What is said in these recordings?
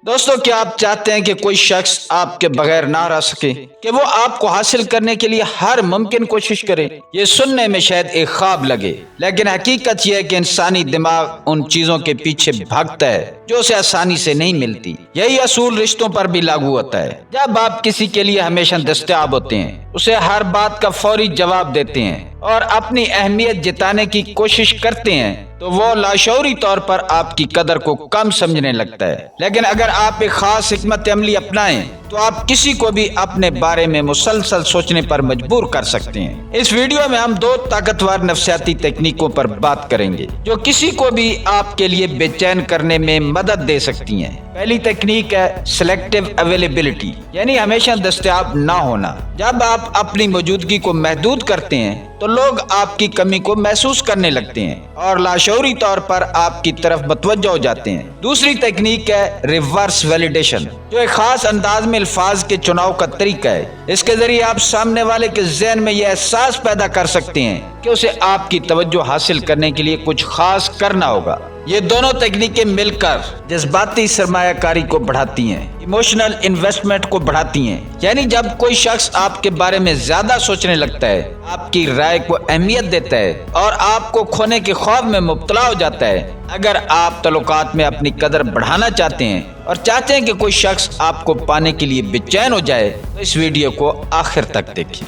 دوستو، کیا آپ چاہتے ہیں کہ کوئی شخص آپ کے بغیر نہ رہ سکے، کہ وہ آپ کو حاصل کرنے کے لیے ہر ممکن کوشش کرے؟ یہ سننے میں شاید ایک خواب لگے، لیکن حقیقت یہ ہے کہ انسانی دماغ ان چیزوں کے پیچھے بھاگتا ہے جو اسے آسانی سے نہیں ملتی۔ یہی اصول رشتوں پر بھی لاگو ہوتا ہے۔ جب آپ کسی کے لیے ہمیشہ دستیاب ہوتے ہیں، اسے ہر بات کا فوری جواب دیتے ہیں اور اپنی اہمیت جتانے کی کوشش کرتے ہیں، تو وہ لاشعوری طور پر آپ کی قدر کو کم سمجھنے لگتا ہے۔ لیکن اگر آپ ایک خاص حکمت عملی اپنائیں تو آپ کسی کو بھی اپنے بارے میں مسلسل سوچنے پر مجبور کر سکتے ہیں۔ اس ویڈیو میں ہم دو طاقتور نفسیاتی تکنیکوں پر بات کریں گے جو کسی کو بھی آپ کے لیے بے چین کرنے میں مدد دے سکتی ہیں۔ پہلی تکنیک ہے سلیکٹیو اویلیبلٹی، یعنی ہمیشہ دستیاب نہ ہونا۔ جب آپ اپنی موجودگی کو محدود کرتے ہیں تو لوگ آپ کی کمی کو محسوس کرنے لگتے ہیں اور لاشعوری طور پر آپ کی طرف متوجہ ہو جاتے ہیں۔ دوسری تکنیک ہے ریورس ویلیڈیشن، جو ایک خاص انداز میں الفاظ کے چناؤ کا طریقہ ہے۔ اس کے ذریعے آپ سامنے والے کے ذہن میں یہ احساس پیدا کر سکتے ہیں کہ اسے آپ کی توجہ حاصل کرنے کے لیے کچھ خاص کرنا ہوگا۔ یہ دونوں تکنیکیں مل کر جذباتی سرمایہ کاری کو بڑھاتی ہیں، ایموشنل انویسٹمنٹ کو بڑھاتی ہیں۔ یعنی جب کوئی شخص آپ کے بارے میں زیادہ سوچنے لگتا ہے، آپ کی رائے کو اہمیت دیتا ہے اور آپ کو کھونے کے خوف میں مبتلا ہو جاتا ہے۔ اگر آپ تعلقات میں اپنی قدر بڑھانا چاہتے ہیں اور چاہتے ہیں کہ کوئی شخص آپ کو پانے کے لیے بے چین ہو جائے تو اس ویڈیو کو آخر تک دیکھیں۔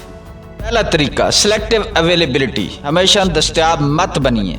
پہلا طریقہ سلیکٹیو اویلیبلٹی، ہمیشہ دستیاب مت بنیے۔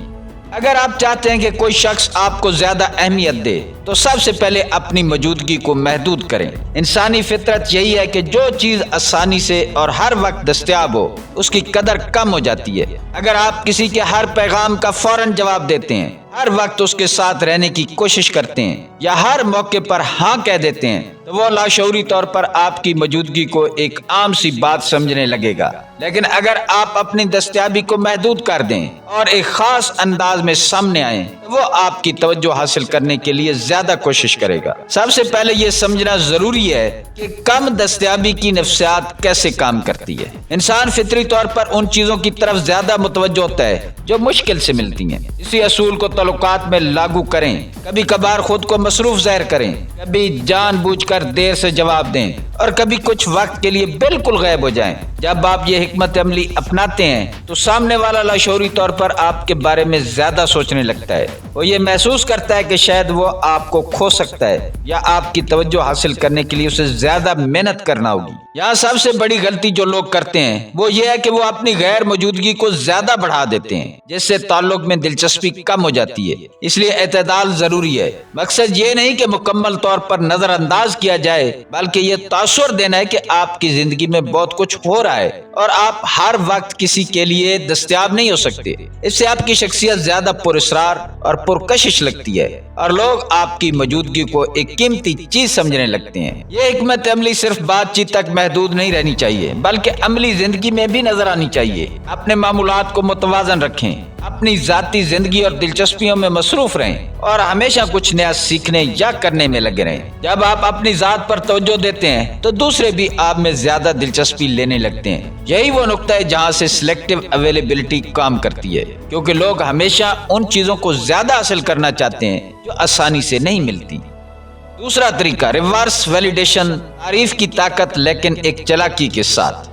اگر آپ چاہتے ہیں کہ کوئی شخص آپ کو زیادہ اہمیت دے تو سب سے پہلے اپنی موجودگی کو محدود کریں۔ انسانی فطرت یہی ہے کہ جو چیز آسانی سے اور ہر وقت دستیاب ہو اس کی قدر کم ہو جاتی ہے۔ اگر آپ کسی کے ہر پیغام کا فوراً جواب دیتے ہیں، ہر وقت اس کے ساتھ رہنے کی کوشش کرتے ہیں یا ہر موقع پر ہاں کہہ دیتے ہیں تو وہ لاشعوری طور پر آپ کی موجودگی کو ایک عام سی بات سمجھنے لگے گا۔ لیکن اگر آپ اپنی دستیابی کو محدود کر دیں اور ایک خاص انداز میں سامنے آئیں تو وہ آپ کی توجہ حاصل کرنے کے لیے زیادہ کوشش کرے گا۔ سب سے پہلے یہ سمجھنا ضروری ہے کہ کم دستیابی کی نفسیات کیسے کام کرتی ہے۔ انسان فطری طور پر ان چیزوں کی طرف زیادہ متوجہ ہوتا ہے جو مشکل سے ملتی ہیں۔ اسی اصول کو تعلقات میں لاگو کریں۔ کبھی کبھار خود کو مصروف ظاہر کریں، کبھی جان بوجھ کر دیر سے جواب دیں اور کبھی کچھ وقت کے لیے بالکل غائب ہو جائیں۔ جب آپ یہ حکمت عملی اپناتے ہیں تو سامنے والا لاشعوری طور پر آپ کے بارے میں زیادہ سوچنے لگتا ہے۔ وہ یہ محسوس کرتا ہے کہ شاید وہ آپ کو کھو سکتا ہے یا آپ کی توجہ حاصل کرنے کے لیے اسے زیادہ محنت کرنا ہوگی۔ یہاں سب سے بڑی غلطی جو لوگ کرتے ہیں وہ یہ ہے کہ وہ اپنی غیر موجودگی کو زیادہ بڑھا دیتے ہیں، جس سے تعلق میں دلچسپی کم ہو جاتی ہے۔ اس لیے اعتدال ضروری ہے۔ مقصد یہ نہیں کہ مکمل طور پر نظر انداز کیا جائے، بلکہ یہ تاثر دینا ہے کہ آپ کی زندگی میں بہت کچھ ہو رہا ہے اور آپ ہر وقت کسی کے لیے دستیاب نہیں ہو سکتے۔ اس سے آپ کی شخصیت زیادہ پراسرار اور پرکشش لگتی ہے اور لوگ آپ کی موجودگی کو ایک قیمتی چیز سمجھنے لگتے ہیں۔ یہ حکمت عملی صرف بات چیت تک محدود نہیں رہنی چاہیے، بلکہ عملی زندگی میں بھی نظر آنی چاہیے۔ اپنے معمولات کو متوازن رکھیں، اپنی ذاتی زندگی اور دلچسپیوں میں مصروف رہیں اور ہمیشہ کچھ نیا سیکھنے یا کرنے میں لگے رہیں۔ جب آپ اپنی ذات پر توجہ دیتے ہیں تو دوسرے بھی آپ میں زیادہ دلچسپی لینے لگتے ہیں۔ یہی وہ نقطہ ہے جہاں سے سلیکٹیو اویلیبلٹی کام کرتی ہے، کیونکہ لوگ ہمیشہ ان چیزوں کو زیادہ حاصل کرنا چاہتے ہیں جو آسانی سے نہیں ملتی۔ دوسرا طریقہ ریورس ویلیڈیشن، تعریف کی طاقت لیکن ایک چالاکی کے ساتھ۔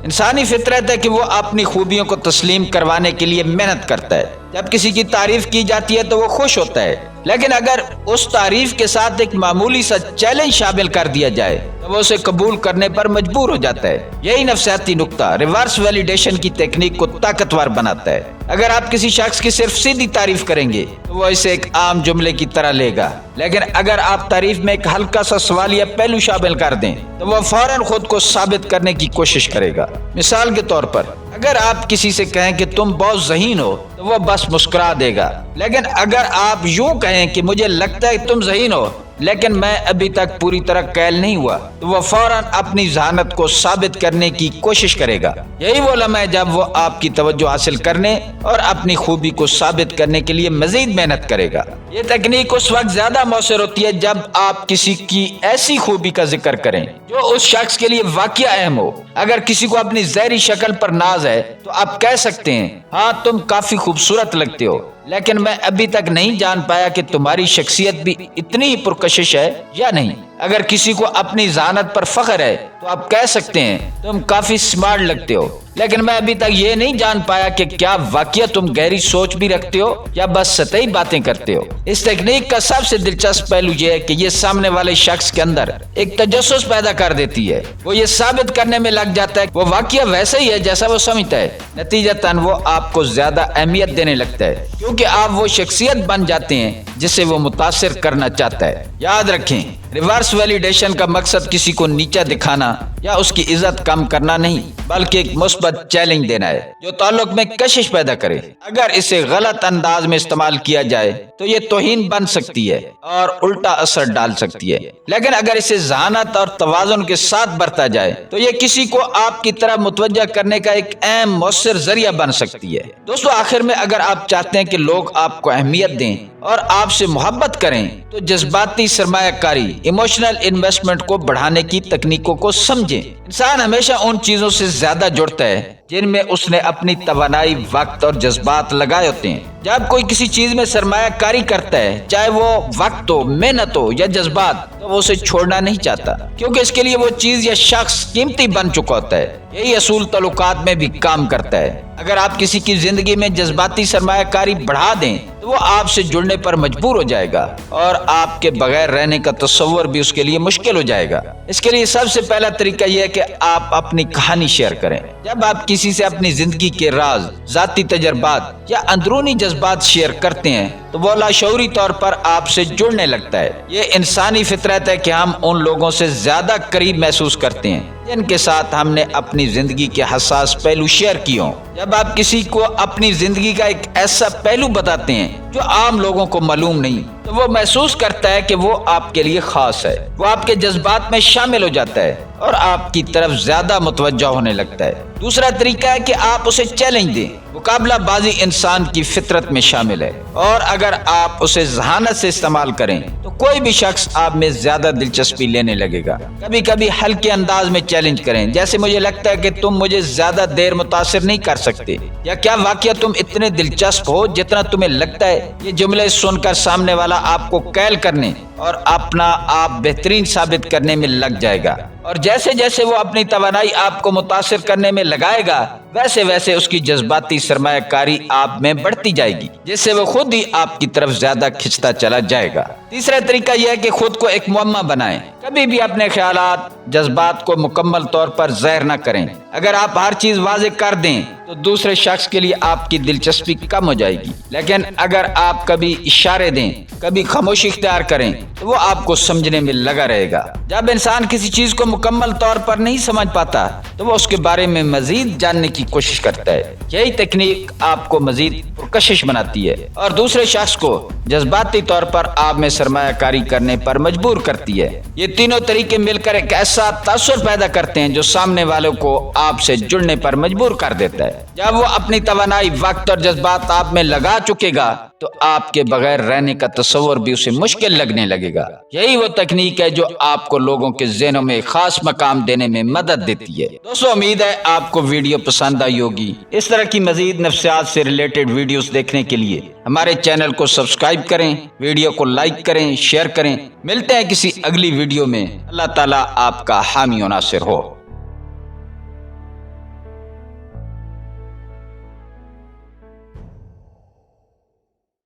انسانی فطرت ہے کہ وہ اپنی خوبیوں کو تسلیم کروانے کے لیے محنت کرتا ہے۔ جب کسی کی تعریف کی جاتی ہے تو وہ خوش ہوتا ہے، لیکن اگر اس تعریف کے ساتھ ایک معمولی سا چیلنج شامل کر دیا جائے تو وہ اسے قبول کرنے پر مجبور ہو جاتا ہے۔ یہی نفسیاتی نقطہ ریورس ویلیڈیشن کی تکنیک کو طاقتور بناتا ہے۔ اگر آپ کسی شخص کی صرف سیدھی تعریف کریں گے تو وہ اسے ایک عام جملے کی طرح لے گا، لیکن اگر آپ تعریف میں ایک ہلکا سا سوالیہ پہلو شامل کر دیں تو وہ فوراً خود کو ثابت کرنے کی کوشش کرے گا۔ مثال کے طور پر، اگر آپ کسی سے کہیں کہ تم بہت ذہین ہو تو وہ بس مسکرا دے گا، لیکن اگر آپ یوں کہیں کہ مجھے لگتا ہے تم ذہین ہو لیکن میں ابھی تک پوری طرح قائل نہیں ہوا، تو وہ فوراً اپنی ذہانت کو ثابت کرنے کی کوشش کرے گا۔ یہی وہ لمحہ ہے جب وہ آپ کی توجہ حاصل کرنے اور اپنی خوبی کو ثابت کرنے کے لیے مزید محنت کرے گا۔ یہ تکنیک اس وقت زیادہ مؤثر ہوتی ہے جب آپ کسی کی ایسی خوبی کا ذکر کریں جو اس شخص کے لیے واقعہ اہم ہو۔ اگر کسی کو اپنی ظاہری شکل پر ناز ہے تو آپ کہہ سکتے ہیں، ہاں تم کافی خوبصورت لگتے ہو، لیکن میں ابھی تک نہیں جان پایا کہ تمہاری شخصیت بھی اتنی ہی پرکشش ہے یا نہیں۔ اگر کسی کو اپنی ذہانت پر فخر ہے تو آپ کہہ سکتے ہیں، تم کافی سمارٹ لگتے ہو، لیکن میں ابھی تک یہ نہیں جان پایا کہ کیا واقعہ تم گہری سوچ بھی رکھتے ہو یا بس سطحی باتیں کرتے ہو۔ اس تکنیک کا سب سے دلچسپ پہلو یہ ہے کہ یہ سامنے والے شخص کے اندر ایک تجسس پیدا کر دیتی ہے۔ وہ یہ ثابت کرنے میں لگ جاتا ہے کہ وہ واقعہ ویسا ہی ہے جیسا وہ سمجھتا ہے۔ نتیجتاً وہ آپ کو زیادہ اہمیت دینے لگتا ہے کیونکہ آپ وہ شخصیت بن جاتے ہیں جسے وہ متاثر کرنا چاہتا ہے۔ یاد رکھیں، ریورس ویلیڈیشن کا مقصد کسی کو نیچا دکھانا یا اس کی عزت کم کرنا نہیں، بلکہ ایک مثبت چیلنج دینا ہے جو تعلق میں کشش پیدا کرے۔ اگر اسے غلط انداز میں استعمال کیا جائے تو یہ توہین بن سکتی ہے اور الٹا اثر ڈال سکتی ہے، لیکن اگر اسے ذہانت اور توازن کے ساتھ برتا جائے تو یہ کسی کو آپ کی طرف متوجہ کرنے کا ایک اہم مؤثر ذریعہ بن سکتی ہے۔ دوستو، آخر میں اگر آپ چاہتے ہیں کہ لوگ آپ کو اہمیت دیں اور آپ سے محبت کریں تو جذباتی سرمایہ کاری، ایموشنل انویسٹمنٹ کو بڑھانے کی تکنیکوں کو سمجھیں۔ انسان ہمیشہ ان چیزوں سے زیادہ جڑتا ہے جن میں اس نے اپنی توانائی، وقت اور جذبات لگائے ہوتے ہیں۔ جب کوئی کسی چیز میں سرمایہ کاری کرتا ہے، چاہے وہ وقت ہو، محنت ہو یا جذبات، تو وہ اسے چھوڑنا نہیں چاہتا کیونکہ اس کے لیے وہ چیز یا شخص قیمتی بن چکا ہوتا ہے۔ یہی اصول تعلقات میں بھی کام کرتا ہے۔ اگر آپ کسی کی زندگی میں جذباتی سرمایہ کاری بڑھا دیں تو وہ آپ سے جڑنے پر مجبور ہو جائے گا اور آپ کے بغیر رہنے کا تصور بھی اس کے لیے مشکل ہو جائے گا۔ اس کے لیے سب سے پہلا طریقہ یہ ہے کہ آپ اپنی کہانی شیئر کریں۔ جب آپ کسی سے اپنی زندگی کے راز، ذاتی تجربات یا اندرونی جذبات شیئر کرتے ہیں تو وہ لاشعوری طور پر آپ سے جڑنے لگتا ہے۔ یہ انسانی فطرت ہے کہ ہم ان لوگوں سے زیادہ قریب محسوس کرتے ہیں جن کے ساتھ ہم نے اپنی زندگی کے حساس پہلو شیئر کیے ہوں۔ جب آپ کسی کو اپنی زندگی کا ایک ایسا پہلو بتاتے ہیں جو عام لوگوں کو معلوم نہیں تو وہ محسوس کرتا ہے کہ وہ آپ کے لیے خاص ہے۔ وہ آپ کے جذبات میں شامل ہو جاتا ہے اور آپ کی طرف زیادہ متوجہ ہونے لگتا ہے۔ دوسرا طریقہ ہے کہ آپ اسے چیلنج دیں۔ مقابلہ بازی انسان کی فطرت میں شامل ہے اور اگر آپ اسے ذہانت سے استعمال کریں تو کوئی بھی شخص آپ میں زیادہ دلچسپی لینے لگے گا۔ کبھی کبھی ہلکے انداز میں چیلنج کریں، جیسے مجھے لگتا ہے کہ تم مجھے زیادہ دیر متاثر نہیں کر سکتے، یا کیا واقعہ تم اتنے دلچسپ ہو جتنا تمہیں لگتا ہے۔ یہ جملے سن کر سامنے والا آپ کو قائل کرنے اور اپنا آپ بہترین ثابت کرنے میں لگ جائے گا، اور جیسے جیسے وہ اپنی توانائی آپ کو متاثر کرنے میں لگائے گا ویسے ویسے اس کی جذباتی سرمایہ کاری آپ میں بڑھتی جائے گی، جس سے وہ خود ہی آپ کی طرف زیادہ کھنچتا چلا جائے گا۔ تیسرا طریقہ یہ ہے کہ خود کو ایک معمہ بنائیں۔ کبھی بھی اپنے خیالات، جذبات کو مکمل طور پر ظاہر نہ کریں۔ اگر آپ ہر چیز واضح کر دیں تو دوسرے شخص کے لیے آپ کی دلچسپی کم ہو جائے گی، لیکن اگر آپ کبھی اشارے دیں، کبھی خاموشی اختیار کریں تو وہ آپ کو سمجھنے میں لگا رہے گا۔ جب انسان کسی چیز کو مکمل طور پر نہیں سمجھ پاتا تو وہ اس کے بارے میں مزید جاننے کی کوشش کرتا ہے۔ یہی تکنیک آپ کو مزید پرکشش بناتی ہے اور دوسرے شخص کو جذباتی طور پر آپ میں سرمایہ کاری کرنے پر مجبور کرتی ہے۔ یہ تینوں طریقے مل کر ایک ایسا تاثر پیدا کرتے ہیں جو سامنے والوں کو آپ سے جڑنے پر مجبور کر دیتا ہے۔ جب وہ اپنی توانائی، وقت اور جذبات آپ میں لگا چکے گا تو آپ کے بغیر رہنے کا تصور بھی اسے مشکل لگنے لگے گا۔ یہی وہ تکنیک ہے جو آپ کو لوگوں کے ذہنوں میں خاص مقام دینے میں مدد دیتی ہے۔ دوستو، امید ہے آپ کو ویڈیو پسند آئی ہوگی۔ اس طرح کی مزید نفسیات سے ریلیٹڈ ویڈیوز دیکھنے کے لیے ہمارے چینل کو سبسکرائب کریں، ویڈیو کو لائک کریں، شیئر کریں۔ ملتے ہیں کسی اگلی ویڈیو میں۔ اللہ تعالیٰ آپ کا حامی و ناصر ہو۔